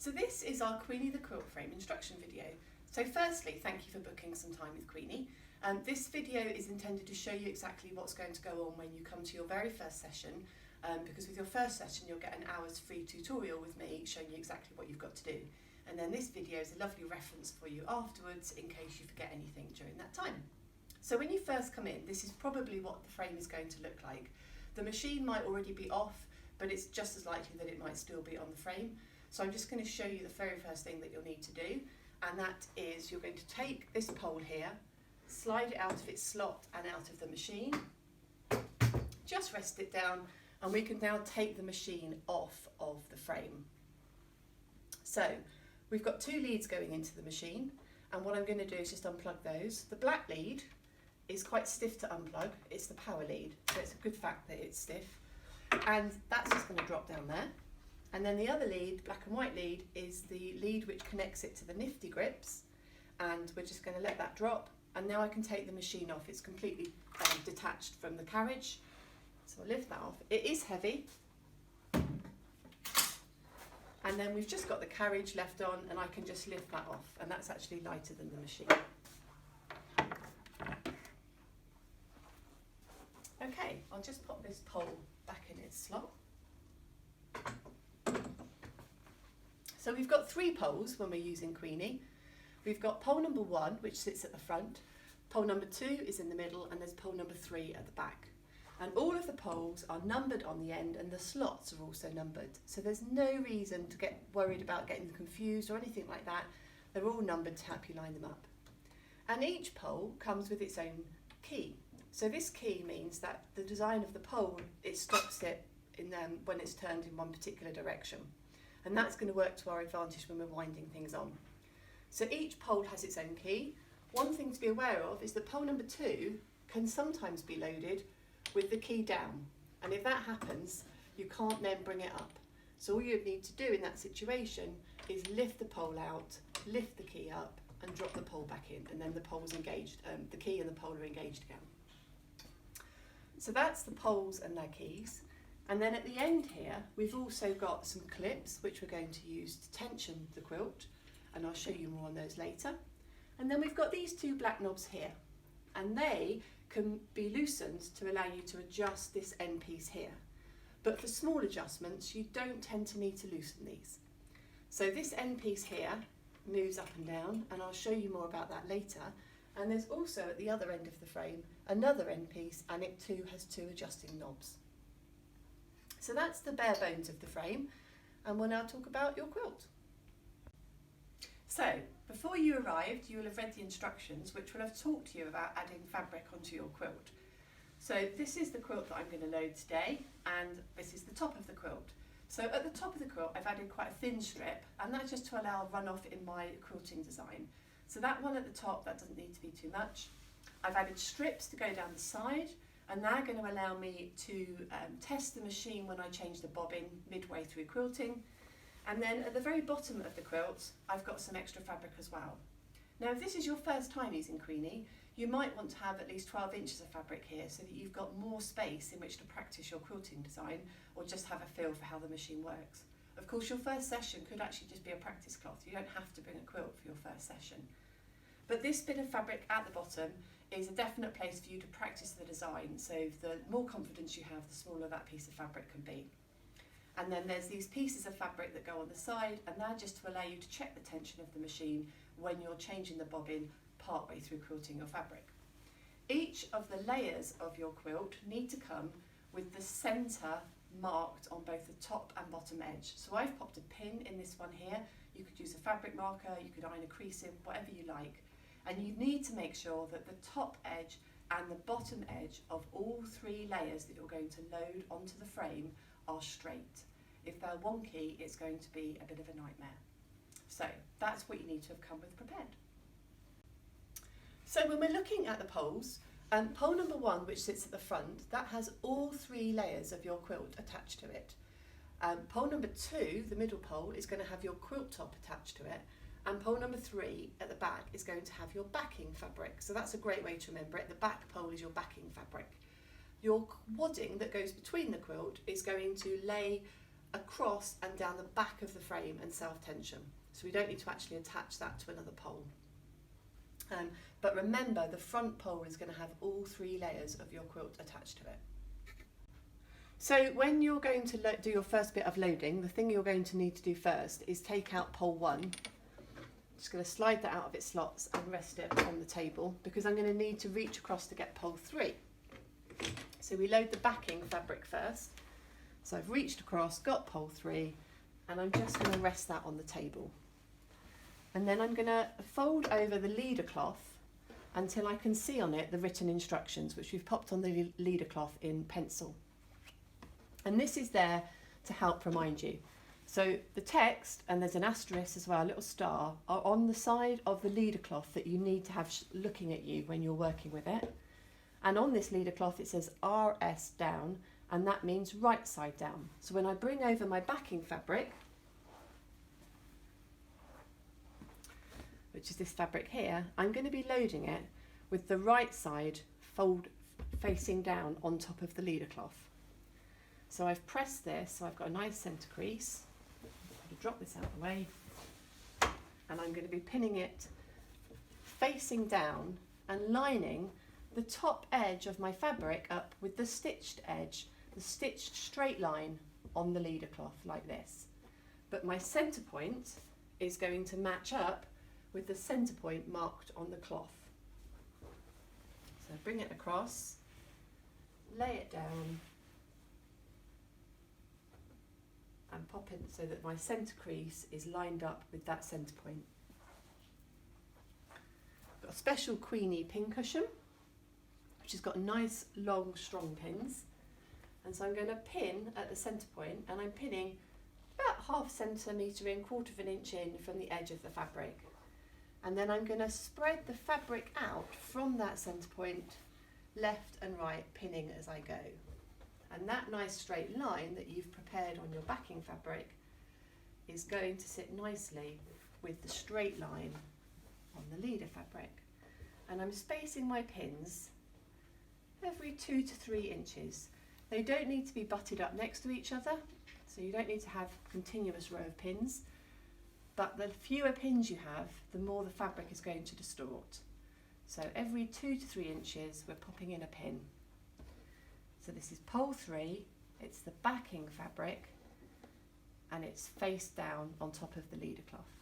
So this is our Queenie the Quilt Frame instruction video. So firstly, thank you for booking some time with Queenie. This video is intended to show you exactly what's going to go on when you come to your very first session, because with your first session you'll get an hour's free tutorial with me showing you exactly what you've got to do. And then this video is a lovely reference for you afterwards in case you forget anything during that time. So when you first come in, this is probably what the frame is going to look like. The machine might already be off, but it's just as likely that it might still be on the frame. So I'm just going to show you the very first thing that you'll need to do, and that is you're going to take this pole here, slide it out of its slot and out of the machine, just rest it down, and we can now take the machine off of the frame. So we've got two leads going into the machine, and what I'm going to do is just unplug those. The black lead is quite stiff to unplug, it's the power lead, so it's a good fact that it's stiff, and that's just going to drop down there. And then the other lead, black and white lead, is the lead which connects it to the nifty grips, and we're just going to let that drop, and now I can take the machine off. It's completely detached from the carriage, so I'll lift that off. It is heavy, and then we've just got the carriage left on, and I can just lift that off, and that's actually lighter than the machine. Okay, I'll just pop this pole back in its slot. So we've got three poles when we're using Queenie. We've got pole number 1, which sits at the front, pole number 2 is in the middle, and there's pole number 3 at the back. And all of the poles are numbered on the end, and the slots are also numbered. So there's no reason to get worried about getting confused or anything like that. They're all numbered to help you line them up. And each pole comes with its own key. So this key means that the design of the pole, it stops it in when it's turned in one particular direction. And that's going to work to our advantage when we're winding things on. So each pole has its own key. One thing to be aware of is that pole number 2 can sometimes be loaded with the key down. And if that happens, you can't then bring it up. So all you'd need to do in that situation is lift the pole out, lift the key up, and drop the pole back in. And then the pole's engaged, the key and the pole are engaged again. So that's the poles and their keys. And then at the end here, we've also got some clips which we're going to use to tension the quilt, and I'll show you more on those later. And then we've got these two black knobs here, and they can be loosened to allow you to adjust this end piece here. But for small adjustments, you don't tend to need to loosen these. So this end piece here moves up and down, and I'll show you more about that later. And there's also at the other end of the frame another end piece, and it too has two adjusting knobs. So that's the bare bones of the frame, and we'll now talk about your quilt. So before you arrived, you will have read the instructions which will have talked to you about adding fabric onto your quilt. So this is the quilt that I'm going to load today, and this is the top of the quilt. So at the top of the quilt I've added quite a thin strip, and that's just to allow runoff in my quilting design. So that one at the top, that doesn't need to be too much. I've added strips to go down the side, and they're going to allow me to test the machine when I change the bobbin midway through quilting. And then at the very bottom of the quilt, I've got some extra fabric as well. Now, if this is your first time using Queenie, you might want to have at least 12 inches of fabric here so that you've got more space in which to practice your quilting design, or just have a feel for how the machine works. Of course, your first session could actually just be a practice cloth. You don't have to bring a quilt for your first session. But this bit of fabric at the bottom is a definite place for you to practice the design, so the more confidence you have, the smaller that piece of fabric can be. And then there's these pieces of fabric that go on the side, and they're just to allow you to check the tension of the machine when you're changing the bobbin partway through quilting your fabric. Each of the layers of your quilt need to come with the centre marked on both the top and bottom edge. So I've popped a pin in this one here. You could use a fabric marker, you could iron a crease in, whatever you like. And you need to make sure that the top edge and the bottom edge of all 3 layers that you're going to load onto the frame are straight. If they're wonky, it's going to be a bit of a nightmare. So that's what you need to have come with prepared. So when we're looking at the poles, pole number 1, which sits at the front, that has all 3 layers of your quilt attached to it. Pole number 2, the middle pole, is going to have your quilt top attached to it. And pole number 3 at the back is going to have your backing fabric. So that's a great way to remember it. The back pole is your backing fabric. Your wadding that goes between the quilt is going to lay across and down the back of the frame and self-tension. So we don't need to actually attach that to another pole. But remember, the front pole is going to have all 3 layers of your quilt attached to it. So when you're going to do your first bit of loading, the thing you're going to need to do first is take out pole 1. Just going to slide that out of its slots and rest it on the table, because I'm going to need to reach across to get pole 3. So we load the backing fabric first. So I've reached across, got pole 3, and I'm just going to rest that on the table. And then I'm going to fold over the leader cloth until I can see on it the written instructions, which we've popped on the leader cloth in pencil. And this is there to help remind you. So the text, and there's an asterisk as well, a little star, are on the side of the leader cloth that you need to have looking at you when you're working with it. And on this leader cloth it says RS down, and that means right side down. So when I bring over my backing fabric, which is this fabric here, I'm going to be loading it with the right side facing down on top of the leader cloth. So I've pressed this, so I've got a nice centre crease. I'm going to drop this out of the way, and I'm going to be pinning it facing down and lining the top edge of my fabric up with the stitched edge, the stitched straight line on the leader cloth like this. But my centre point is going to match up with the centre point marked on the cloth. So bring it across, lay it down, and pop it so that my centre crease is lined up with that centre point. I've got a special Queenie pin cushion, which has got nice long strong pins, and so I'm going to pin at the centre point, and I'm pinning about 1/2 centimetre in, 1/4 inch in from the edge of the fabric. And then I'm going to spread the fabric out from that centre point, left and right, pinning as I go. And that nice straight line that you've prepared on your backing fabric is going to sit nicely with the straight line on the leader fabric. And I'm spacing my pins every 2 to 3 inches. They don't need to be butted up next to each other, so you don't need to have a continuous row of pins. But the fewer pins you have, the more the fabric is going to distort. So every 2 to 3 inches, we're popping in a pin. So this is pole 3, it's the backing fabric, and it's face down on top of the leader cloth.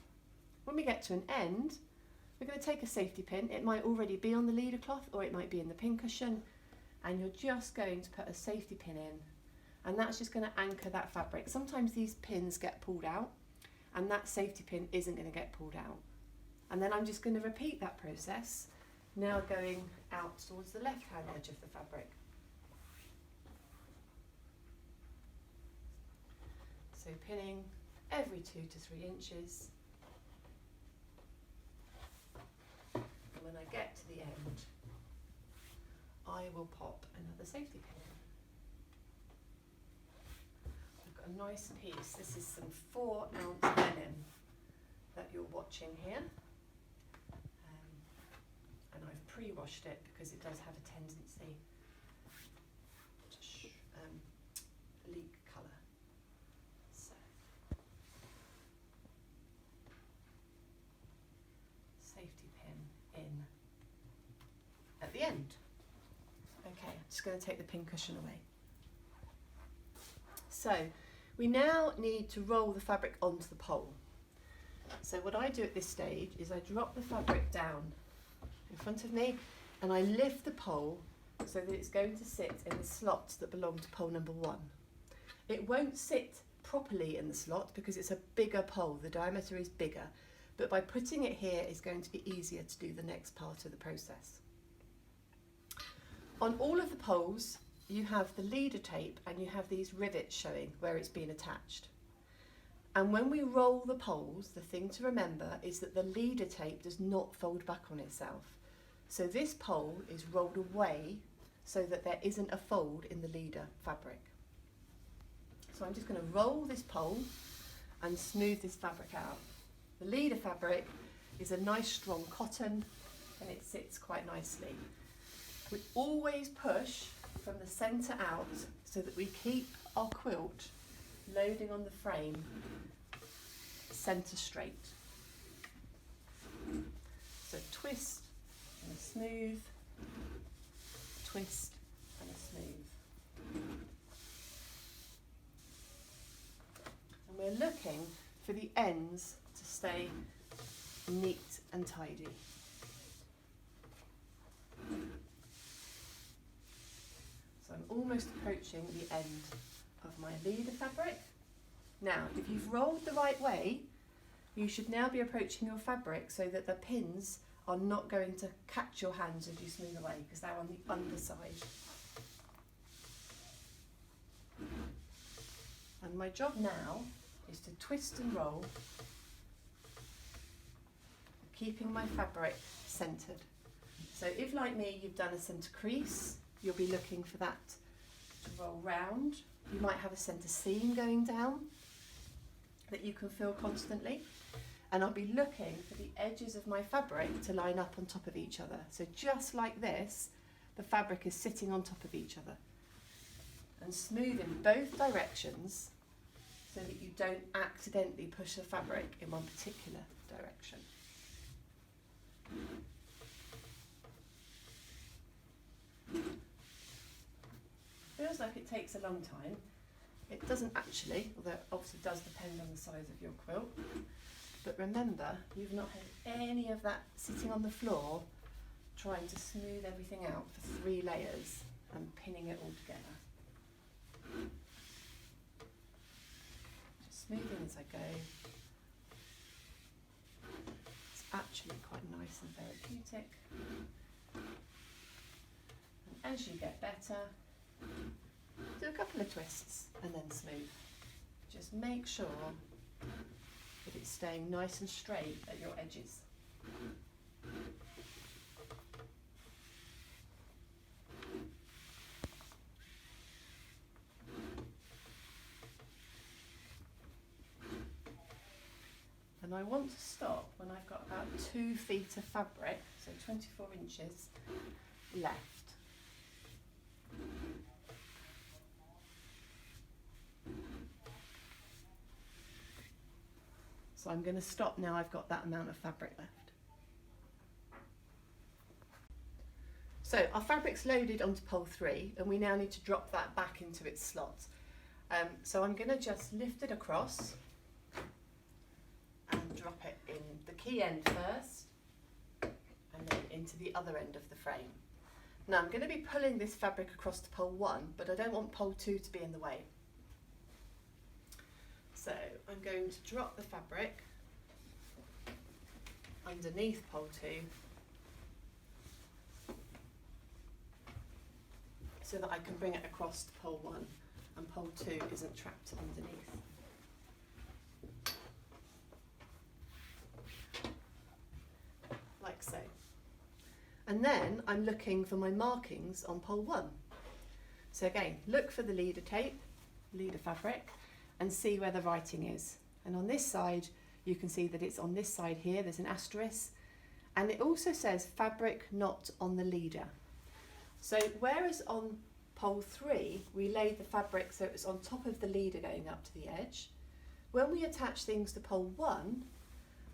When we get to an end, we're going to take a safety pin. It might already be on the leader cloth, or it might be in the pin cushion, and you're just going to put a safety pin in, and that's just going to anchor that fabric. Sometimes these pins get pulled out, and that safety pin isn't going to get pulled out. And then I'm just going to repeat that process, now going out towards the left-hand edge of the fabric. So pinning every 2 to 3 inches. And when I get to the end, I will pop another safety pin in. A nice piece. This is some 4-ounce denim that you're watching here, and I've pre-washed it because it does have a tendency to leak colour. So safety pin in at the end. Okay, I'm just going to take the pin cushion away. So we now need to roll the fabric onto the pole. So what I do at this stage is I drop the fabric down in front of me, and I lift the pole so that it's going to sit in the slots that belong to pole number 1. It won't sit properly in the slot because it's a bigger pole, the diameter is bigger, but by putting it here it's going to be easier to do the next part of the process. On all of the poles you have the leader tape, and you have these rivets showing where it's been attached. And when we roll the poles, the thing to remember is that the leader tape does not fold back on itself. So this pole is rolled away so that there isn't a fold in the leader fabric. So I'm just going to roll this pole and smooth this fabric out. The leader fabric is a nice strong cotton, and it sits quite nicely. We always push from the centre out so that we keep our quilt loading on the frame centre straight. So twist and a smooth, twist and a smooth. And we're looking for the ends to stay neat and tidy. So I'm almost approaching the end of my leader fabric. Now, if you've rolled the right way, you should now be approaching your fabric so that the pins are not going to catch your hands as you smooth away, because they're on the underside. And my job now is to twist and roll, keeping my fabric centred. So if, like me, you've done a centre crease, you'll be looking for that to roll round. You might have a centre seam going down that you can feel constantly. And I'll be looking for the edges of my fabric to line up on top of each other. So just like this, the fabric is sitting on top of each other. And smooth in both directions so that you don't accidentally push the fabric in one particular direction. Feels like it takes a long time. It doesn't actually, although it obviously does depend on the size of your quilt. But remember, you've not had any of that sitting on the floor trying to smooth everything out for 3 layers and pinning it all together. Just smoothing as I go. It's actually quite nice and therapeutic. And as you get better, do a couple of twists and then smooth. Just make sure that it's staying nice and straight at your edges. And I want to stop when I've got about 2 feet of fabric, so 24 inches left. So I'm going to stop now I've got that amount of fabric left. So our fabric's loaded onto pole 3 and we now need to drop that back into its slot. So I'm going to just lift it across and drop it in the key end first and then into the other end of the frame. Now I'm going to be pulling this fabric across to pole 1, but I don't want pole 2 to be in the way. So I'm going to drop the fabric underneath pole 2 so that I can bring it across to pole 1 and pole 2 isn't trapped underneath. Like so. And then I'm looking for my markings on pole 1. So again, look for the leader tape, leader fabric, and see where the writing is. And on this side, you can see that it's on this side here, there's an asterisk, and it also says fabric not on the leader. So whereas on pole 3, we laid the fabric so it was on top of the leader going up to the edge, when we attach things to pole 1,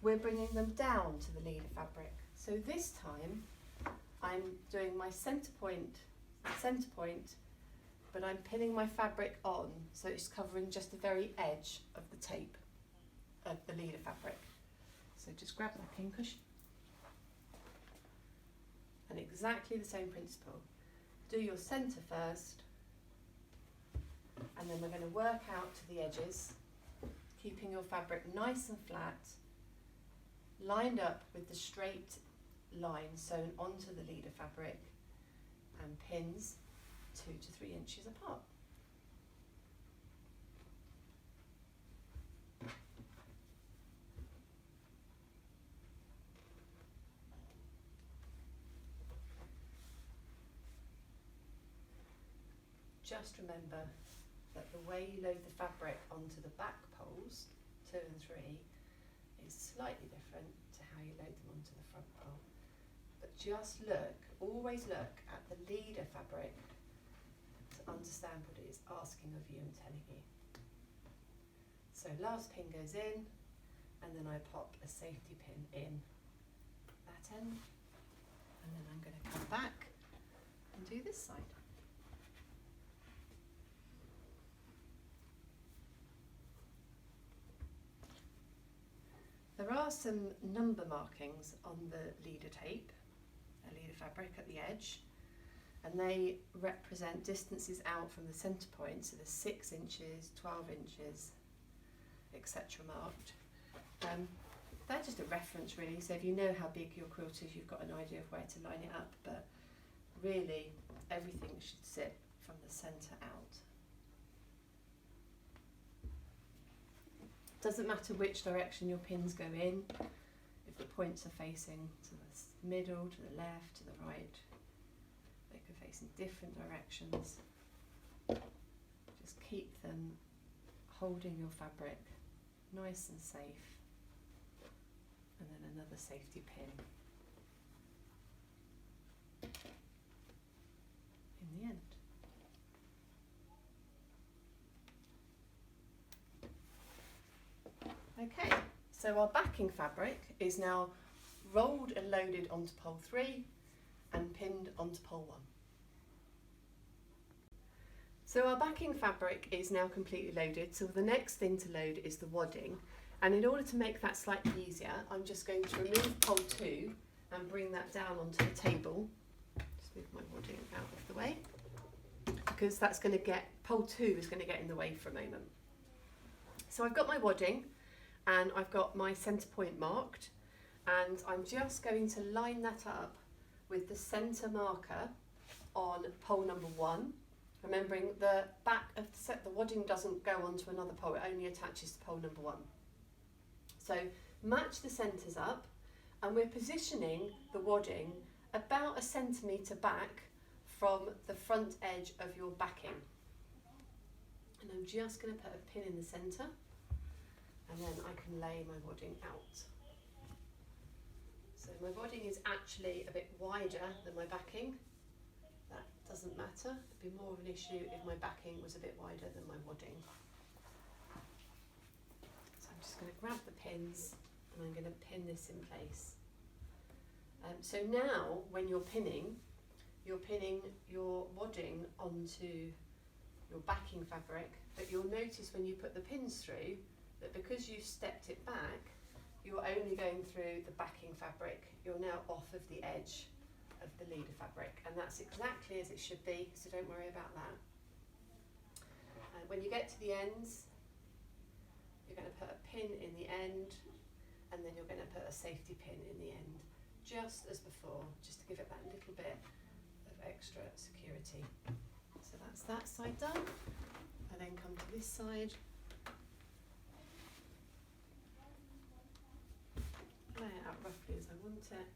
we're bringing them down to the leader fabric. So this time, I'm doing my centre point, but I'm pinning my fabric on so it's covering just the very edge of the tape of the leader fabric. So just grab my pin cushion and exactly the same principle. Do your centre first and then we're going to work out to the edges, keeping your fabric nice and flat, lined up with the straight line sewn onto the leader fabric and pins 2 to 3 inches apart. Just remember that the way you load the fabric onto the back poles, 2 and 3, is slightly different to how you load them onto the front pole. But just look, always look at the leader fabric to understand what it is asking of you and telling you. So last pin goes in, and then I pop a safety pin in that end, and then I'm going to come back and do this side. There are some number markings on the leader tape, a leader fabric at the edge, and they represent distances out from the centre point, so there's 6 inches, 12 inches, etc. marked. They're just a reference really, so if you know how big your quilt is, you've got an idea of where to line it up, but really everything should sit from the centre out. Doesn't matter which direction your pins go in, if the points are facing to the middle, to the left, to the right, they can face in different directions. Just keep them holding your fabric nice and safe, and then another safety pin in the end. Okay, so our backing fabric is now rolled and loaded onto pole 3 and pinned onto pole 1. So our backing fabric is now completely loaded, so the next thing to load is the wadding, and in order to make that slightly easier, I'm just going to remove pole 2 and bring that down onto the table. Just move my wadding out of the way, because that's going to get, pole 2 is going to get in the way for a moment. So I've got my wadding, and I've got my centre point marked, and I'm just going to line that up with the centre marker on pole number 1, remembering the back of the set, the wadding doesn't go onto another pole, it only attaches to pole number 1. So match the centres up, and we're positioning the wadding about 1 centimetre back from the front edge of your backing. And I'm just going to put a pin in the centre, and then I can lay my wadding out. So my wadding is actually a bit wider than my backing. That doesn't matter. It'd be more of an issue if my backing was a bit wider than my wadding. So I'm just going to grab the pins and I'm going to pin this in place. So now when you're pinning your wadding onto your backing fabric, but you'll notice when you put the pins through that because you've stepped it back, you're only going through the backing fabric. You're now off of the edge of the leader fabric, and that's exactly as it should be, so don't worry about that. When you get to the ends, you're going to put a pin in the end, and then you're going to put a safety pin in the end, just as before, just to give it that little bit of extra security. So that's that side done. I then come to this side, lay it out roughly as I want it,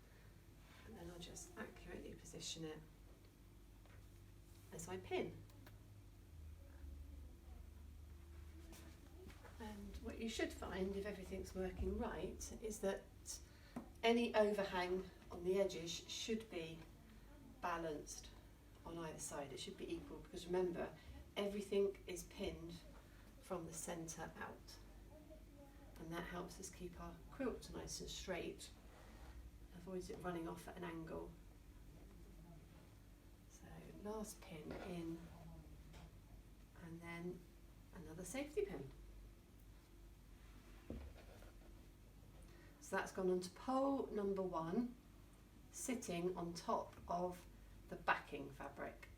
and then I'll just accurately position it as I pin. And what you should find, if everything's working right, is that any overhang on the edges should be balanced on either side. It should be equal, because remember, everything is pinned from the centre out, and that helps us keep our quilt nice and straight, avoids it running off at an angle. So last pin in, and then another safety pin. So that's gone onto pole number 1, sitting on top of the backing fabric.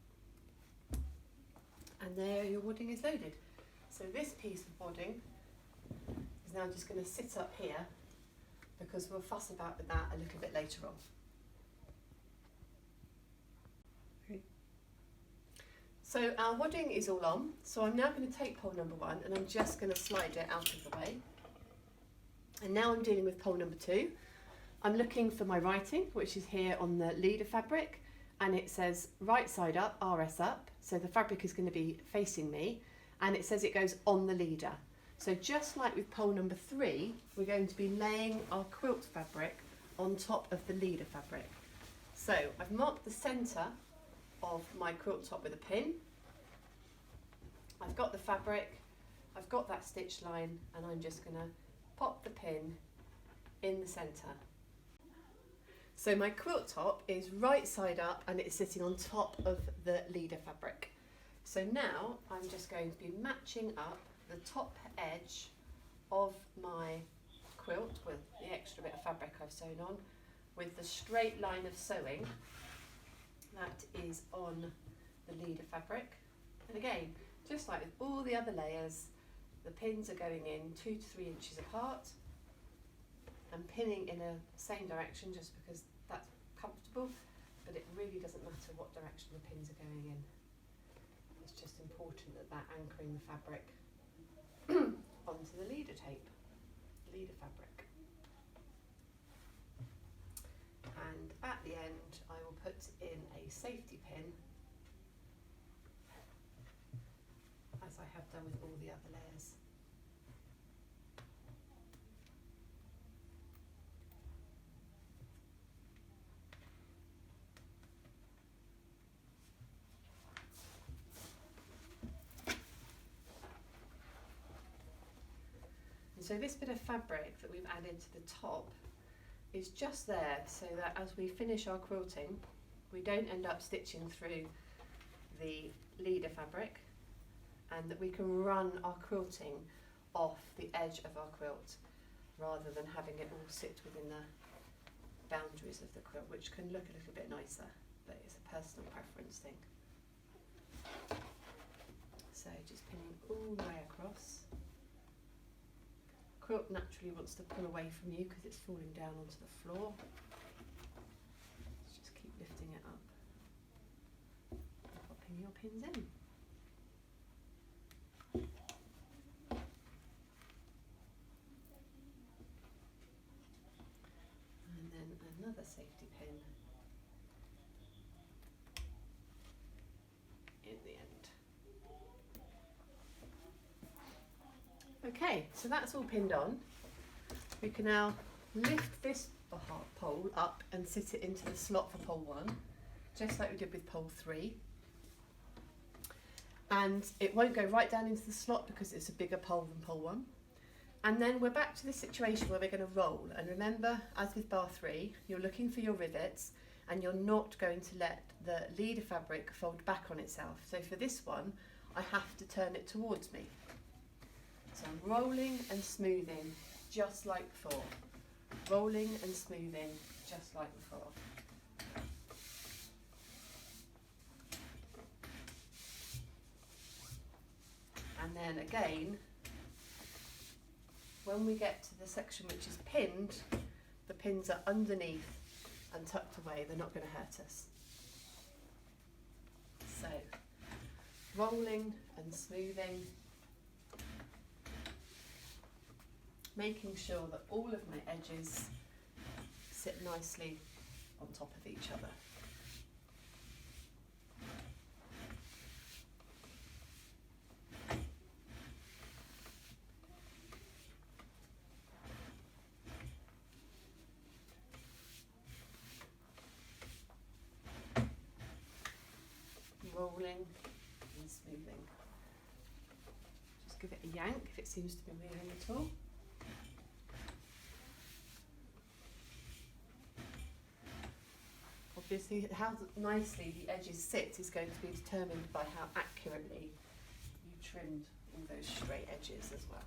And there your wadding is loaded. So this piece of wadding is now just going to sit up here, because we'll fuss about with that a little bit later on. Okay. So our wadding is all on, so I'm now going to take pole number 1 and I'm just going to slide it out of the way. And now I'm dealing with pole number 2. I'm looking for my writing, which is here on the leader fabric, and it says right side up, RS up, so the fabric is going to be facing me, and it says it goes on the leader. So just like with pole number 3, we're going to be laying our quilt fabric on top of the leader fabric. So I've marked the centre of my quilt top with a pin. I've got the fabric I've got that stitch line and I'm just going to pop the pin in the centre. So my quilt top is right side up and it's sitting on top of the leader fabric. So now I'm just going to be matching up the top edge of my quilt with the extra bit of fabric I've sewn on with the straight line of sewing that is on the leader fabric. And again, just like with all the other layers, the pins are going in 2 to 3 inches apart and pinning in a same direction just because that's comfortable, but it really doesn't matter what direction the pins are going in. It's just important that they're anchoring the fabric onto the leader tape, leader fabric. And at the end I will put in a safety pin, as I have done with all the other layers. And so this bit of fabric that we've added to the top is just there so that as we finish our quilting, we don't end up stitching through the leader fabric, and that we can run our quilting off the edge of our quilt rather than having it all sit within the boundaries of the quilt, which can look a little bit nicer, but it's a personal preference thing. So just pinning all the way across. Quilt naturally wants to pull away from you because it's falling down onto the floor. Just keep lifting it up and popping your pins in. And then another safety pin in the end. Okay, so that's all pinned on. We can now lift this pole up and sit it into the slot for pole 1, just like we did with pole 3. And it won't go right down into the slot because it's a bigger pole than pole 1. And then we're back to this situation where we're going to roll. And remember, as with bar 3, you're looking for your rivets and you're not going to let the leader fabric fold back on itself. So for this one, I have to turn it towards me. So I'm rolling and smoothing just like before. Rolling and smoothing just like before. And then again, when we get to the section which is pinned, the pins are underneath and tucked away. They're not going to hurt us. So, rolling and smoothing, making sure that all of my edges sit nicely on top of each other. Rolling and smoothing. Just give it a yank if it seems to be moving at all. Obviously, how nicely the edges sit is going to be determined by how accurately you trimmed all those straight edges as well.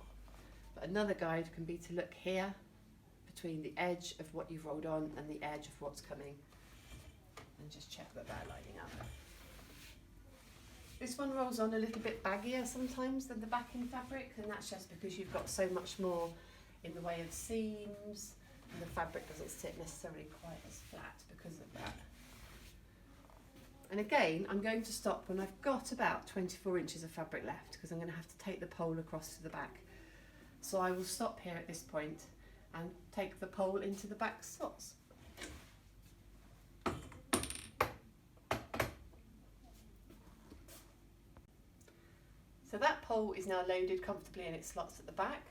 But another guide can be to look here between the edge of what you've rolled on and the edge of what's coming, and just check that they're lining up. This one rolls on a little bit baggier sometimes than the backing fabric, and that's just because you've got so much more in the way of seams, and the fabric doesn't sit necessarily quite as flat because of that. And again, I'm going to stop when I've got about 24 inches of fabric left, because I'm going to have to take the pole across to the back. So I will stop here at this point and take the pole into the back slots. So that pole is now loaded comfortably in its slots at the back,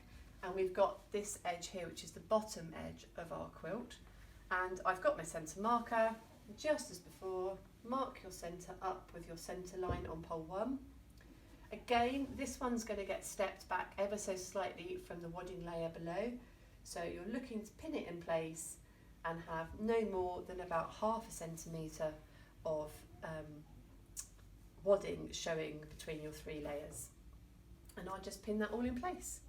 and we've got this edge here, which is the bottom edge of our quilt. And I've got my centre marker, just as before. Mark your centre up with your centre line on pole 1, Again, this one's going to get stepped back ever so slightly from the wadding layer below. So you're looking to pin it in place and have no more than about 1/2 centimetre of wadding showing between your 3 layers. And I'll just pin that all in place.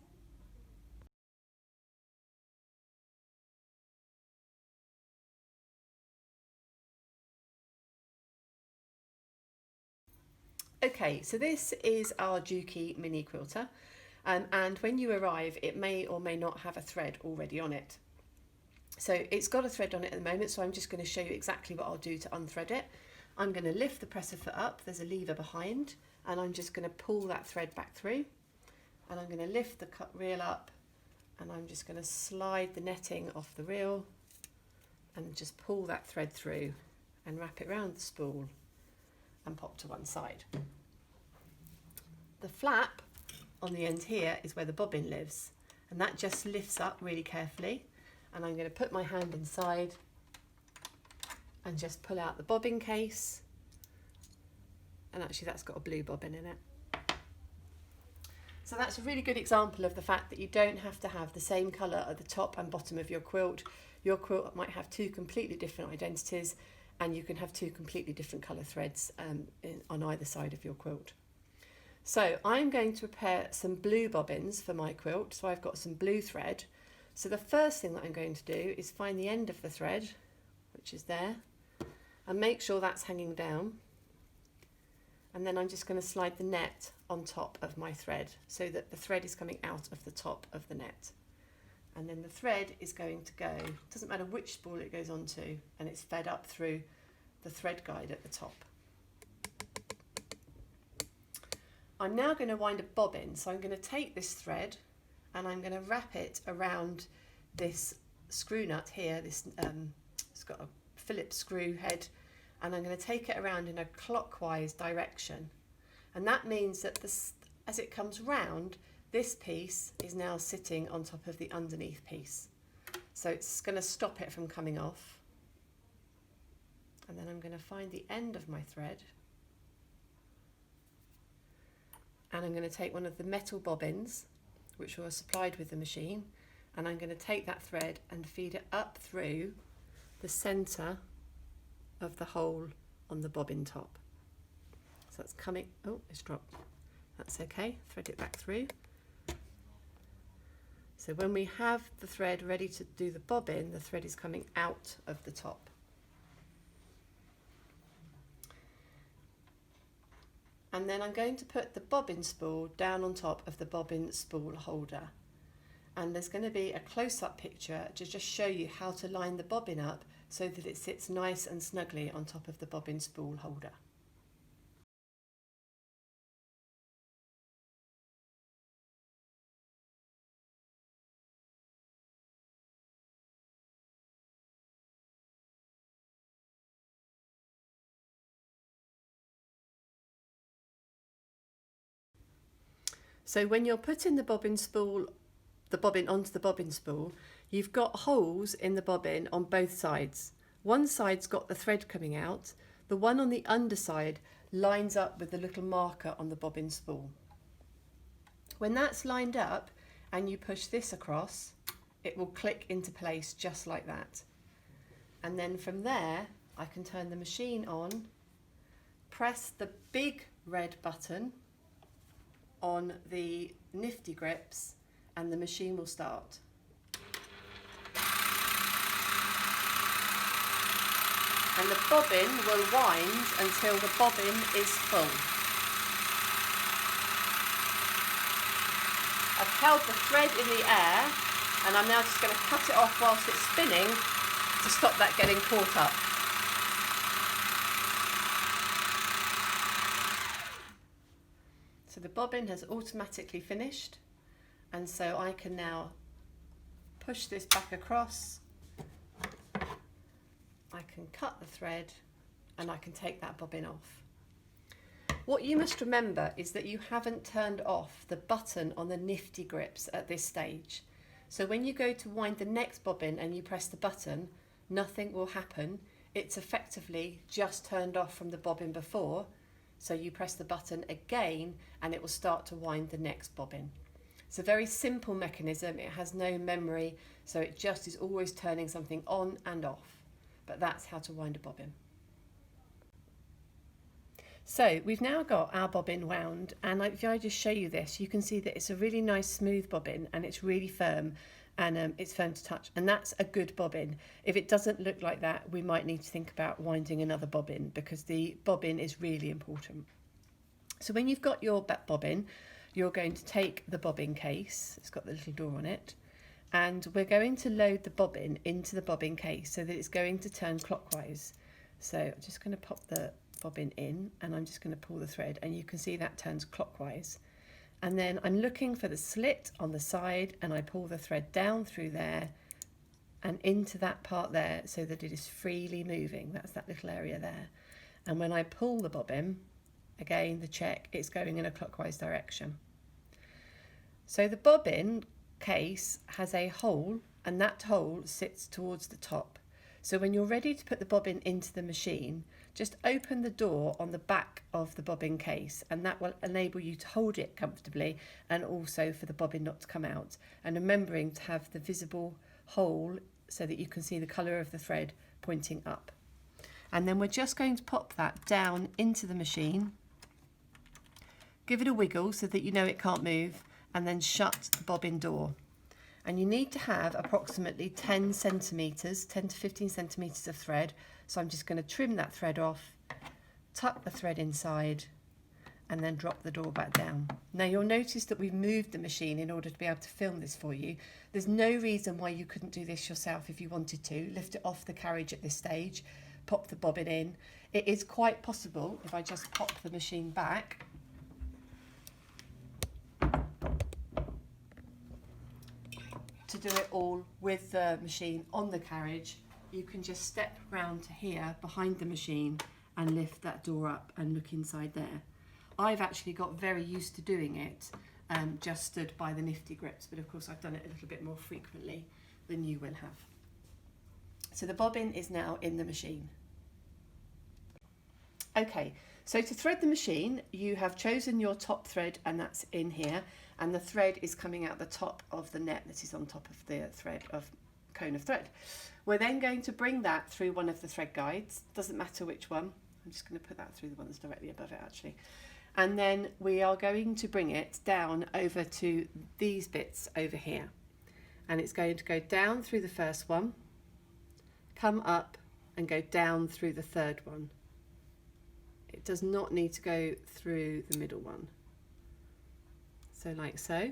Okay, so this is our Juki mini quilter, and when you arrive it may or may not have a thread already on it. So it's got a thread on it at the moment, so I'm just going to show you exactly what I'll do to unthread it. I'm going to lift the presser foot up, there's a lever behind, and I'm just going to pull that thread back through, and I'm going to lift the cut reel up, and I'm just going to slide the netting off the reel and just pull that thread through and wrap it around the spool and pop to one side. The flap on the end here is where the bobbin lives, and that just lifts up really carefully, and I'm going to put my hand inside and just pull out the bobbin case, and actually that's got a blue bobbin in it. So that's a really good example of the fact that you don't have to have the same colour at the top and bottom of your quilt. Your quilt might have 2 completely different identities, and you can have 2 completely different colour threads on either side of your quilt. So I'm going to prepare some blue bobbins for my quilt, so I've got some blue thread. So the first thing that I'm going to do is find the end of the thread, which is there, and make sure that's hanging down. And then I'm just going to slide the net on top of my thread so that the thread is coming out of the top of the net. And then the thread is going to go, doesn't matter which spool it goes onto, and it's fed up through the thread guide at the top. I'm now going to wind a bobbin, so I'm going to take this thread and I'm going to wrap it around this screw nut here. It's got a Phillips screw head, and I'm going to take it around in a clockwise direction. And that means that as it comes round, this piece is now sitting on top of the underneath piece. So it's going to stop it from coming off. And then I'm going to find the end of my thread. And I'm going to take one of the metal bobbins, which were supplied with the machine, and I'm going to take that thread and feed it up through the centre of the hole on the bobbin top. So that's coming, oh, it's dropped. That's okay, thread it back through. So when we have the thread ready to do the bobbin, the thread is coming out of the top. And then I'm going to put the bobbin spool down on top of the bobbin spool holder. And there's going to be a close-up picture to just show you how to line the bobbin up so that it sits nice and snugly on top of the bobbin spool holder. So when you're putting the bobbin onto the bobbin spool, you've got holes in the bobbin on both sides. One side's got the thread coming out, the one on the underside lines up with the little marker on the bobbin spool. When that's lined up and you push this across, it will click into place just like that. And then from there, I can turn the machine on, press the big red button on the nifty grips, and the machine will start. And the bobbin will wind until the bobbin is full. I've held the thread in the air, and I'm now just going to cut it off whilst it's spinning to stop that getting caught up. So the bobbin has automatically finished, and so I can now push this back across, I can cut the thread, and I can take that bobbin off. What you must remember is that you haven't turned off the button on the nifty grips at this stage. So when you go to wind the next bobbin and you press the button, nothing will happen. It's effectively just turned off from the bobbin before. So you press the button again and it will start to wind the next bobbin. It's a very simple mechanism, it has no memory, so it just is always turning something on and off. But that's how to wind a bobbin. So we've now got our bobbin wound, and if I just show you this, you can see that it's a really nice smooth bobbin and it's really firm, and it's firm to touch, and that's a good bobbin. If it doesn't look like that, we might need to think about winding another bobbin, because the bobbin is really important. So when you've got your bobbin, you're going to take the bobbin case, it's got the little door on it, and we're going to load the bobbin into the bobbin case so that it's going to turn clockwise. So I'm just going to pop the bobbin in and I'm just going to pull the thread, and you can see that turns clockwise. And then I'm looking for the slit on the side, and I pull the thread down through there and into that part there so that it is freely moving. That's that little area there. And when I pull the bobbin, again the check, it's going in a clockwise direction. So the bobbin case has a hole, and that hole sits towards the top. So when you're ready to put the bobbin into the machine, just open the door on the back of the bobbin case, and that will enable you to hold it comfortably, and also for the bobbin not to come out. And remembering to have the visible hole so that you can see the colour of the thread pointing up. And then we're just going to pop that down into the machine, give it a wiggle so that you know it can't move, and then shut the bobbin door. And you need to have approximately 10 centimetres, 10 to 15 centimetres of thread. So I'm just going to trim that thread off, tuck the thread inside, and then drop the door back down. Now you'll notice that we've moved the machine in order to be able to film this for you. There's no reason why you couldn't do this yourself if you wanted to. Lift it off the carriage at this stage, pop the bobbin in. It is quite possible, if I just pop the machine back, to do it all with the machine on the carriage. You can just step round to here behind the machine and lift that door up and look inside there. I've actually got very used to doing it, just stood by the nifty grips, but of course I've done it a little bit more frequently than you will have. So the bobbin is now in the machine. Okay, so to thread the machine, you have chosen your top thread, and that's in here, and the thread is coming out the top of the net that is on top of the thread of cone of thread. We're then going to bring that through one of the thread guides, doesn't matter which one. I'm just going to put that through the one that's directly above it actually. And then we are going to bring it down over to these bits over here. And it's going to go down through the first one, come up and go down through the third one. It does not need to go through the middle one. So like so.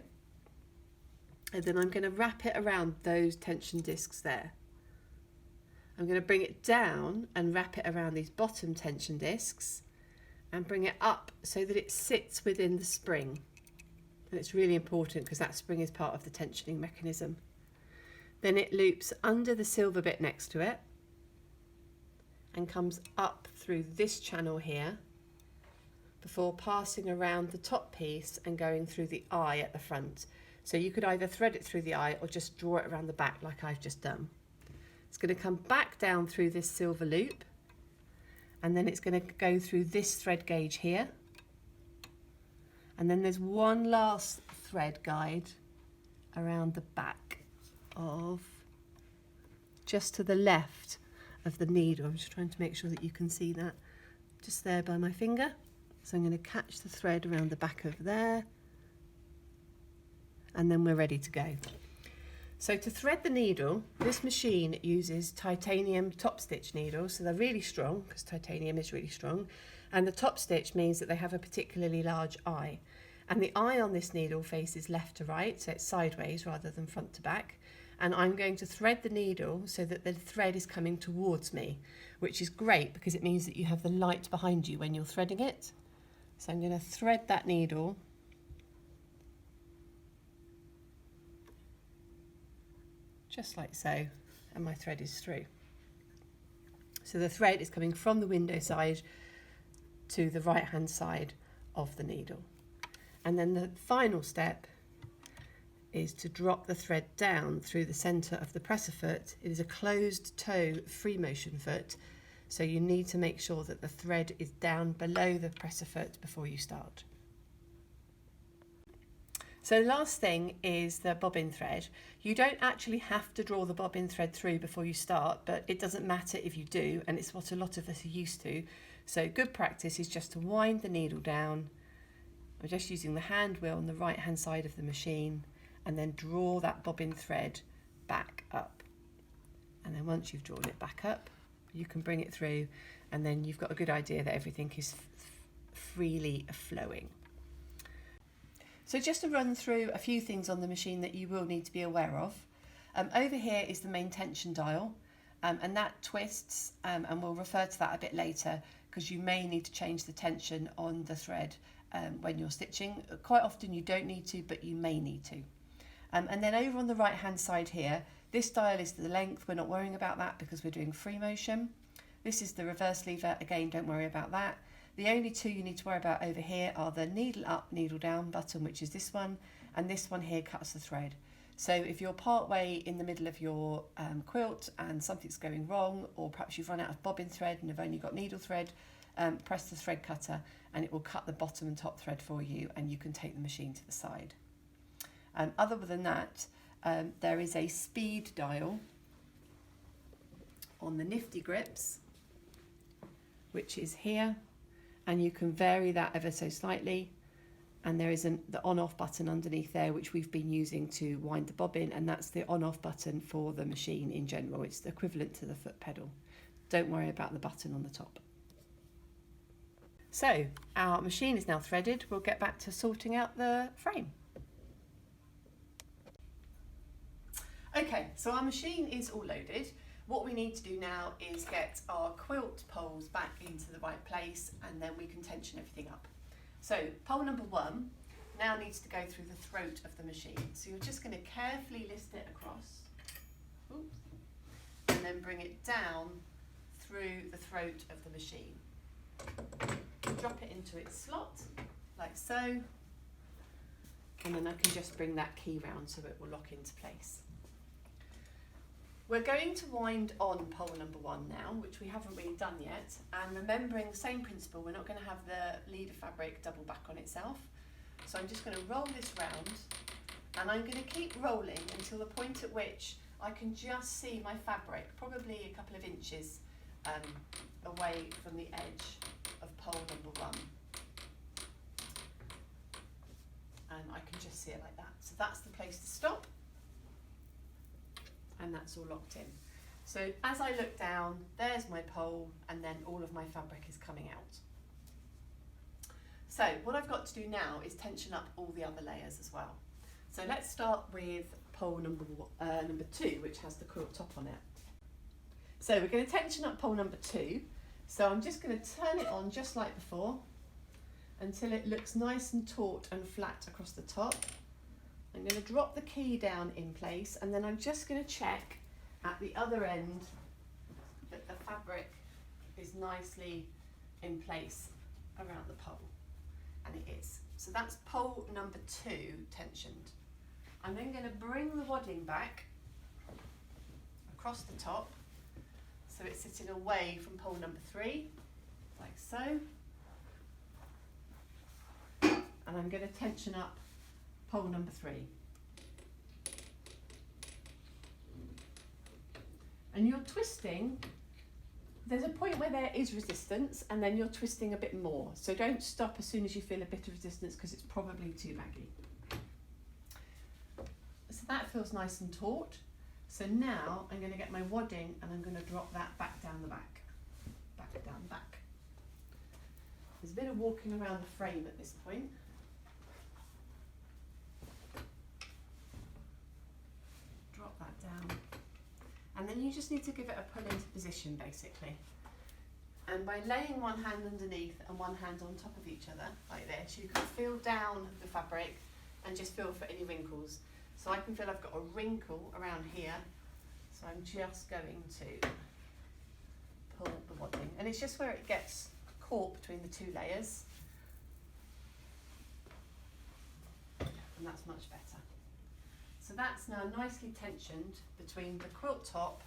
And then I'm going to wrap it around those tension discs there. I'm going to bring it down and wrap it around these bottom tension discs and bring it up so that it sits within the spring. And it's really important because that spring is part of the tensioning mechanism. Then it loops under the silver bit next to it and comes up through this channel here before passing around the top piece and going through the eye at the front. So you could either thread it through the eye or just draw it around the back like I've just done. It's going to come back down through this silver loop, and then it's going to go through this thread gauge here. And then there's one last thread guide around the back of, just to the left of the needle. I'm just trying to make sure that you can see that just there by my finger. So I'm going to catch the thread around the back of there, and then we're ready to go. So to thread the needle, this machine uses titanium top stitch needles, so they're really strong because titanium is really strong, and the top stitch means that they have a particularly large eye, and the eye on this needle faces left to right, so it's sideways rather than front to back. And I'm going to thread the needle so that the thread is coming towards me, which is great because it means that you have the light behind you when you're threading it. So I'm going to thread that needle just like so, and my thread is through. So the thread is coming from the window side to the right hand side of the needle. And then the final step is to drop the thread down through the centre of the presser foot. It is a closed toe free motion foot, So you need to make sure that the thread is down below the presser foot before you start. So the last thing is the bobbin thread. You don't actually have to draw the bobbin thread through before you start, but it doesn't matter if you do, and it's what a lot of us are used to. So good practice is just to wind the needle down. I'm just using the hand wheel on the right hand side of the machine, and then draw that bobbin thread back up. And then once you've drawn it back up, you can bring it through, and then you've got a good idea that everything is freely flowing. So just to run through a few things on the machine that you will need to be aware of. Over here is the main tension dial, and that twists, and we'll refer to that a bit later, because you may need to change the tension on the thread when you're stitching. Quite often you don't need to, but you may need to. And then over on the right hand side here, this dial is the length. We're not worrying about that because we're doing free motion. This is the reverse lever. Again, don't worry about that. The only two you need to worry about over here are the needle up, needle down button, which is this one, and this one here cuts the thread. So if you're part way in the middle of your quilt and something's going wrong, or perhaps you've run out of bobbin thread and have only got needle thread, press the thread cutter and it will cut the bottom and top thread for you, and you can take the machine to the side. Other than that, there is a speed dial on the nifty grips, which is here, and you can vary that ever so slightly. And there is the on-off button underneath there, which we've been using to wind the bobbin, and that's the on-off button for the machine in general. It's equivalent to the foot pedal. Don't worry about the button on the top. So our machine is now threaded. We'll get back to sorting out the frame. Okay, so our machine is all loaded. What we need to do now is get our quilt poles back into the right place, and then we can tension everything up. So pole number 1 now needs to go through the throat of the machine. So you're just going to carefully lift it across, oops, and then bring it down through the throat of the machine. Drop it into its slot, like so, and then I can just bring that key round so it will lock into place. We're going to wind on pole number 1 now, which we haven't really done yet, and remembering the same principle, we're not going to have the leader fabric double back on itself. So I'm just going to roll this round, and I'm going to keep rolling until the point at which I can just see my fabric, probably a couple of inches away from the edge of pole number 1. And I can just see it like that. So that's the place to stop. And that's all locked in. So as I look down, there's my pole, and then all of my fabric is coming out. So what I've got to do now is tension up all the other layers as well. So let's start with pole number 2, which has the quilt top on it. So we're going to tension up pole number 2. So I'm just going to turn it on just like before until it looks nice and taut and flat across the top. I'm going to drop the key down in place, and then I'm just going to check at the other end that the fabric is nicely in place around the pole, and it is. So that's pole number 2 tensioned. I'm then going to bring the wadding back across the top so it's sitting away from pole number 3, like so. And I'm going to tension up pole number 3. And you're twisting, there's a point where there is resistance, and then you're twisting a bit more. So don't stop as soon as you feel a bit of resistance, because it's probably too baggy. So that feels nice and taut. So now I'm going to get my wadding, and I'm going to drop that back down the back. Back, down, back. There's a bit of walking around the frame at this point. Drop that down, and then you just need to give it a pull into position basically, and by laying one hand underneath and one hand on top of each other like this, you can feel down the fabric and just feel for any wrinkles. So I can feel I've got a wrinkle around here, so I'm just going to pull the wadding, and it's just where it gets caught between the 2 layers, and that's much better. So that's now nicely tensioned between the quilt top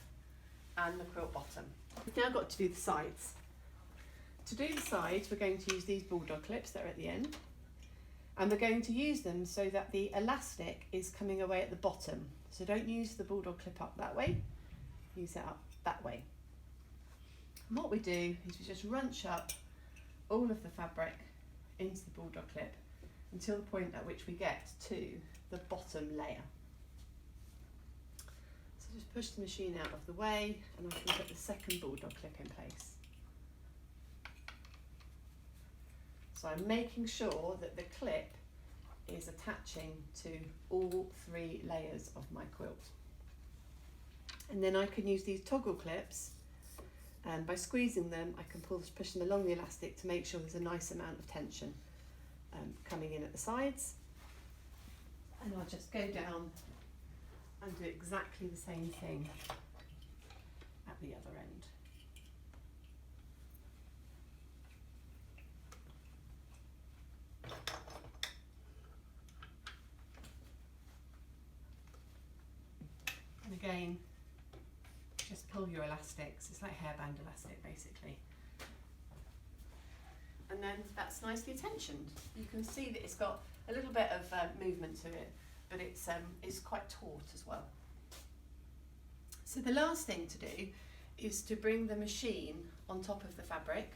and the quilt bottom. We've now got to do the sides. To do the sides, we're going to use these bulldog clips that are at the end, and we're going to use them so that the elastic is coming away at the bottom. So don't use the bulldog clip up that way, use it up that way. And what we do is we just runch up all of the fabric into the bulldog clip until the point at which we get to the bottom layer. So just push the machine out of the way and I can put the second bulldog clip in place. So I'm making sure that the clip is attaching to all 3 layers of my quilt. And then I can use these toggle clips, and by squeezing them I can push them along the elastic to make sure there's a nice amount of tension coming in at the sides. And I'll just go down and do exactly the same thing at the other end. And again, just pull your elastics. It's like hairband elastic basically. And then that's nicely tensioned. You can see that it's got a little bit of movement to it, but it's quite taut as well. So the last thing to do is to bring the machine on top of the fabric,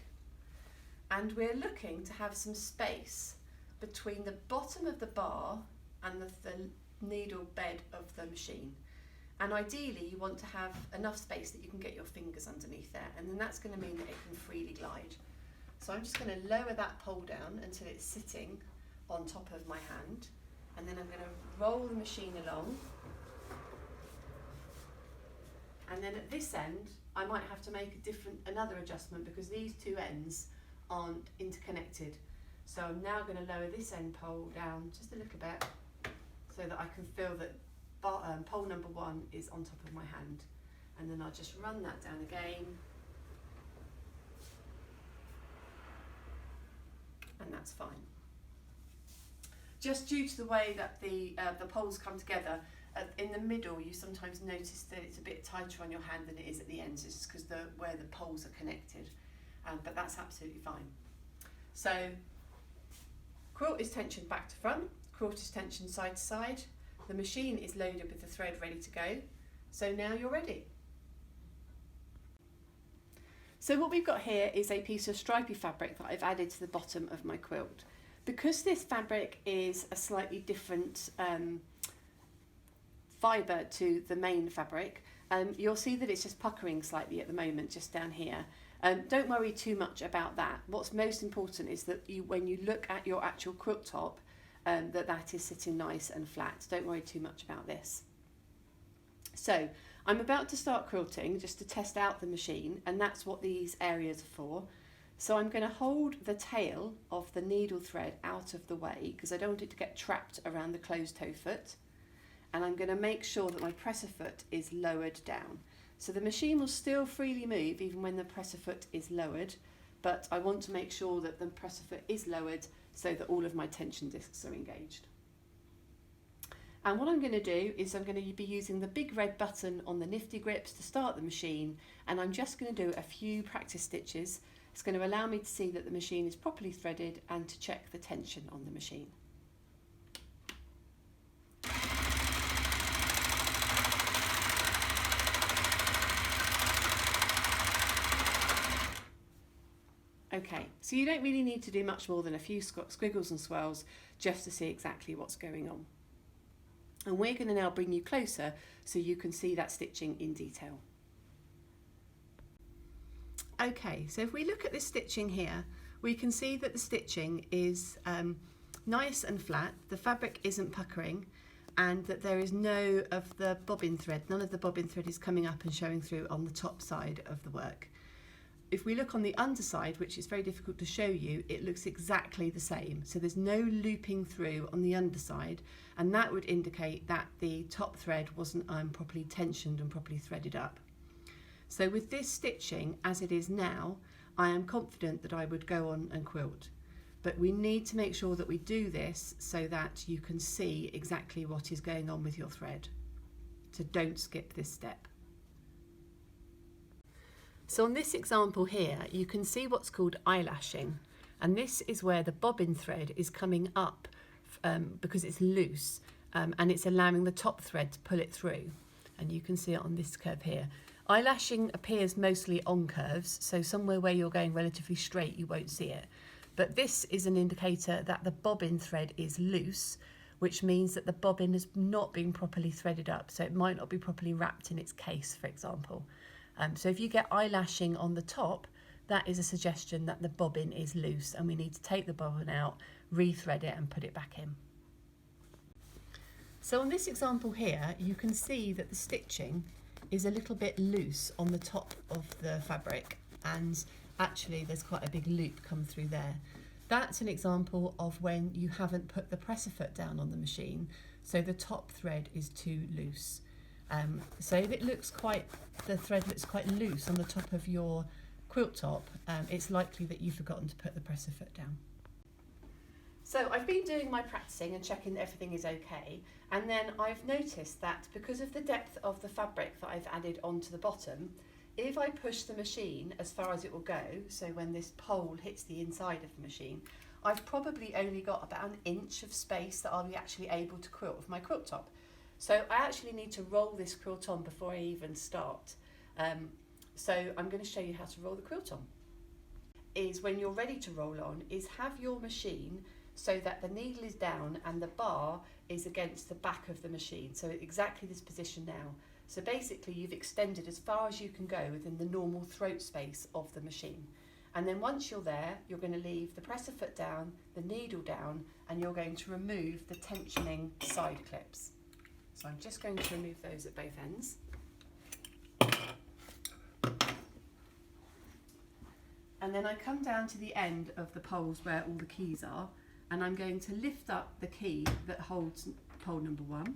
and we're looking to have some space between the bottom of the bar and the needle bed of the machine. And ideally you want to have enough space that you can get your fingers underneath there, and then that's going to mean that it can freely glide. So I'm just going to lower that pole down until it's sitting on top of my hand, and then I'm going to roll the machine along. And then at this end I might have to make another adjustment because these 2 ends aren't interconnected. So I'm now going to lower this end pole down just a little bit so that I can feel that pole number 1 is on top of my hand, and then I'll just run that down again, and that's fine. Just due to the way that the poles come together, in the middle you sometimes notice that it's a bit tighter on your hand than it is at the ends. It's just because where the poles are connected, but that's absolutely fine. So quilt is tensioned back to front, quilt is tensioned side to side. The machine is loaded with the thread ready to go. So now you're ready. So what we've got here is a piece of stripy fabric that I've added to the bottom of my quilt. Because this fabric is a slightly different fibre to the main fabric, you'll see that it's just puckering slightly at the moment, just down here. Don't worry too much about that. What's most important is that when you look at your actual quilt top, that is sitting nice and flat. Don't worry too much about this. So I'm about to start quilting just to test out the machine, and that's what these areas are for. So I'm going to hold the tail of the needle thread out of the way because I don't want it to get trapped around the closed toe foot, and I'm going to make sure that my presser foot is lowered down. So the machine will still freely move even when the presser foot is lowered, but I want to make sure that the presser foot is lowered so that all of my tension discs are engaged. And what I'm going to do is I'm going to be using the big red button on the nifty grips to start the machine, and I'm just going to do a few practice stitches. It's going to allow me to see that the machine is properly threaded and to check the tension on the machine. Okay, so you don't really need to do much more than a few squiggles and swirls just to see exactly what's going on. And we're going to now bring you closer so you can see that stitching in detail. Okay, so if we look at this stitching here, we can see that the stitching is nice and flat, the fabric isn't puckering, and that there is no of the bobbin thread, none of the bobbin thread is coming up and showing through on the top side of the work. If we look on the underside, which is very difficult to show you, it looks exactly the same. So there's no looping through on the underside, and that would indicate that the top thread wasn't properly tensioned and properly threaded up. So with this stitching as it is now, I am confident that I would go on and quilt. But we need to make sure that we do this so that you can see exactly what is going on with your thread. So don't skip this step. So on this example here, you can see what's called eyelashing, and this is where the bobbin thread is coming up because it's loose, and it's allowing the top thread to pull it through. And you can see it on this curve here. Eyelashing appears mostly on curves, so somewhere where you're going relatively straight you won't see it. But this is an indicator that the bobbin thread is loose, which means that the bobbin has not been properly threaded up, so it might not be properly wrapped in its case, for example. So if you get eyelashing on the top, that is a suggestion that the bobbin is loose and we need to take the bobbin out, rethread it and put it back in. So on this example here, you can see that the stitching is a little bit loose on the top of the fabric, and actually there's quite a big loop come through there. That's an example of when you haven't put the presser foot down on the machine, so the top thread is too loose. So if it looks the thread looks quite loose on the top of your quilt top, it's likely that you've forgotten to put the presser foot down. So I've been doing my practicing and checking that everything is okay, and then I've noticed that because of the depth of the fabric that I've added onto the bottom, if I push the machine as far as it will go, so when this pole hits the inside of the machine, I've probably only got about an inch of space that I'll be actually able to quilt with my quilt top. So I actually need to roll this quilt on before I even start. So I'm going to show you how to roll the quilt on. Is when you're ready to roll on, is have your machine so that the needle is down and the bar is against the back of the machine. So exactly this position now. So basically you've extended as far as you can go within the normal throat space of the machine. And then once you're there, you're going to leave the presser foot down, the needle down, and you're going to remove the tensioning side clips. So I'm just going to remove those at both ends. And then I come down to the end of the poles where all the keys are, and I'm going to lift up the key that holds pole number 1,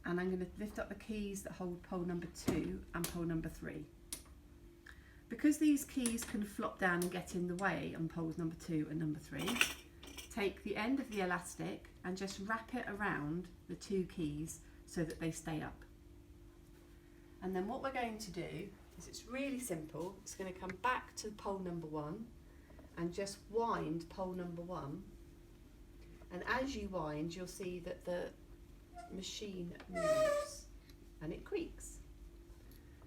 and I'm going to lift up the keys that hold pole number 2 and pole number 3. Because these keys can flop down and get in the way on poles number 2 and number 3, take the end of the elastic and just wrap it around the 2 keys so that they stay up. And then what we're going to do is, it's really simple, it's going to come back to pole number 1 and just wind pole number 1, and as you wind you'll see that the machine moves and it creaks.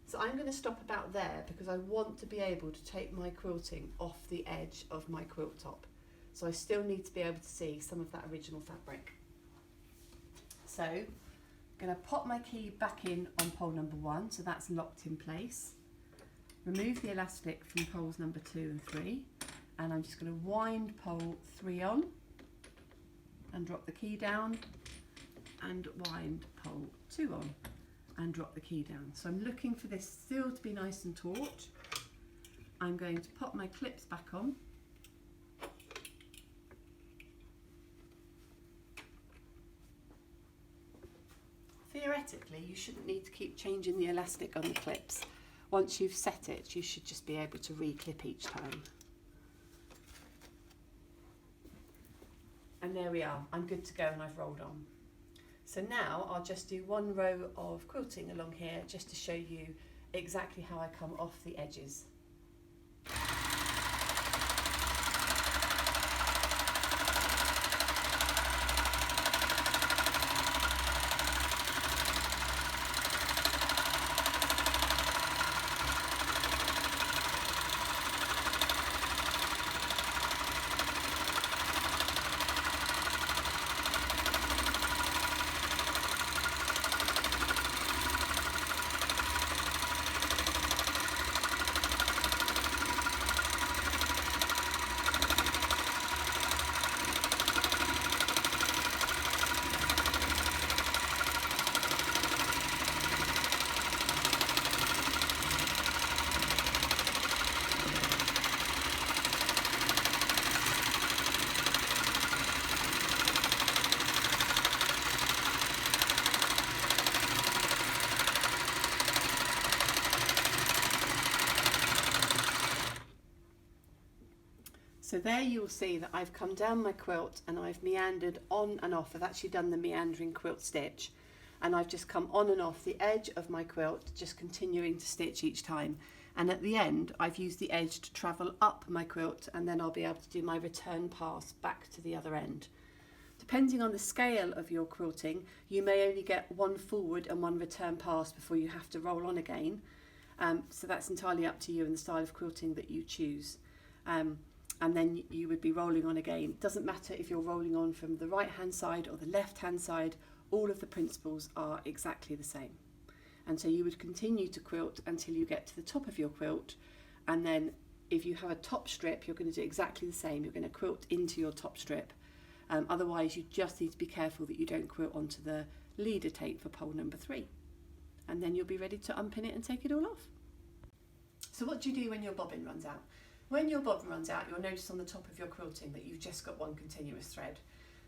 So I'm going to stop about there because I want to be able to take my quilting off the edge of my quilt top. So I still need to be able to see some of that original fabric. So I'm going to pop my key back in on pole number 1, so that's locked in place. Remove the elastic from poles number 2 and 3, and I'm just going to wind pole 3 on and drop the key down, and wind pole 2 on and drop the key down. So I'm looking for this still to be nice and taut. I'm going to pop my clips back on. Theoretically, you shouldn't need to keep changing the elastic on the clips. Once you've set it, you should just be able to re-clip each time. And there we are, I'm good to go and I've rolled on. So now I'll just do one row of quilting along here just to show you exactly how I come off the edges. So there you'll see that I've come down my quilt and I've meandered on and off. I've actually done the meandering quilt stitch, and I've just come on and off the edge of my quilt, just continuing to stitch each time. And at the end, I've used the edge to travel up my quilt, and then I'll be able to do my return pass back to the other end. Depending on the scale of your quilting, you may only get one forward and one return pass before you have to roll on again. So that's entirely up to you and the style of quilting that you choose. And then you would be rolling on again. It doesn't matter if you're rolling on from the right hand side or the left hand side, all of the principles are exactly the same. And so you would continue to quilt until you get to the top of your quilt, and then if you have a top strip, you're going to do exactly the same. You're going to quilt into your top strip. Otherwise, you just need to be careful that you don't quilt onto the leader tape for pole number 3. And then you'll be ready to unpin it and take it all off. So what do you do when your bobbin runs out? When your bobbin runs out, you'll notice on the top of your quilting that you've just got one continuous thread.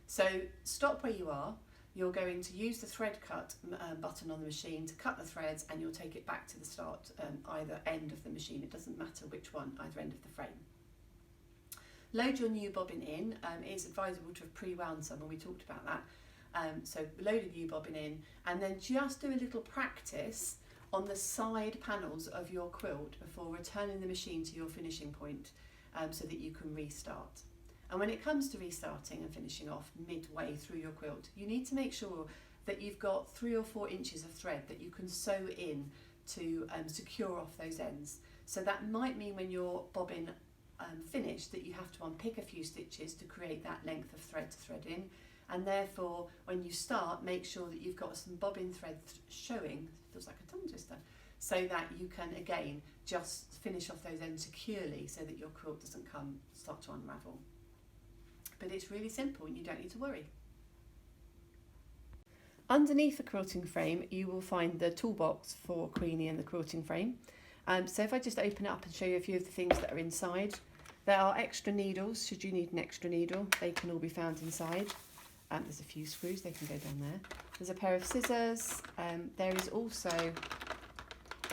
So stop where you are. You're going to use the thread cut button on the machine to cut the threads, and you'll take it back to the start, either end of the machine. It doesn't matter which one, either end of the frame. Load your new bobbin in. It is advisable to have pre-wound some, and we talked about that. So load a new bobbin in, and then just do a little practice on the side panels of your quilt before returning the machine to your finishing point, so that you can restart. And when it comes to restarting and finishing off midway through your quilt, you need to make sure that you've got 3 or 4 inches of thread that you can sew in to secure off those ends. So that might mean when your bobbin finished that you have to unpick a few stitches to create that length of thread to thread in. And therefore, when you start, make sure that you've got some bobbin thread showing, feels like a tongue twister, so that you can again just finish off those ends securely so that your quilt doesn't start to unravel. But it's really simple and you don't need to worry. Underneath the quilting frame, you will find the toolbox for Queenie and the quilting frame. So if I just open it up and show you a few of the things that are inside, there are extra needles, should you need an extra needle. They can all be found inside. There's a few screws, they can go down there. There's a pair of scissors. There is also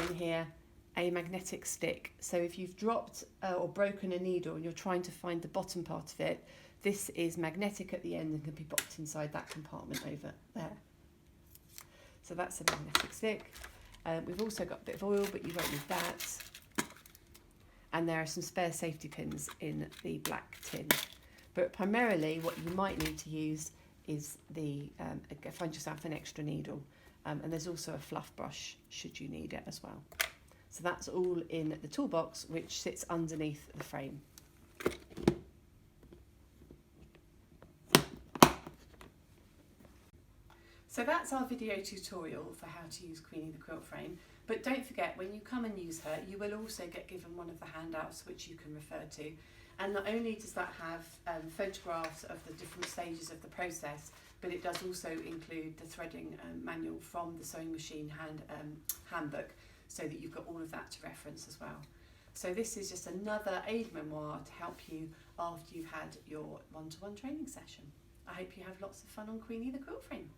in here a magnetic stick. So if you've dropped or broken a needle and you're trying to find the bottom part of it, this is magnetic at the end and can be popped inside that compartment over there. So that's a magnetic stick. We've also got a bit of oil, but you won't need that. And there are some spare safety pins in the black tin. But primarily what you might need to use is find yourself an extra needle. And there's also a fluff brush should you need it as well. So that's all in the toolbox, which sits underneath the frame. So that's our video tutorial for how to use Queenie the quilt frame. But don't forget, when you come and use her, you will also get given one of the handouts which you can refer to. And not only does that have photographs of the different stages of the process, but it does also include the threading manual from the sewing machine handbook, so that you've got all of that to reference as well. So this is just another aide-memoir to help you after you've had your one-to-one training session. I hope you have lots of fun on Queenie the quilt frame.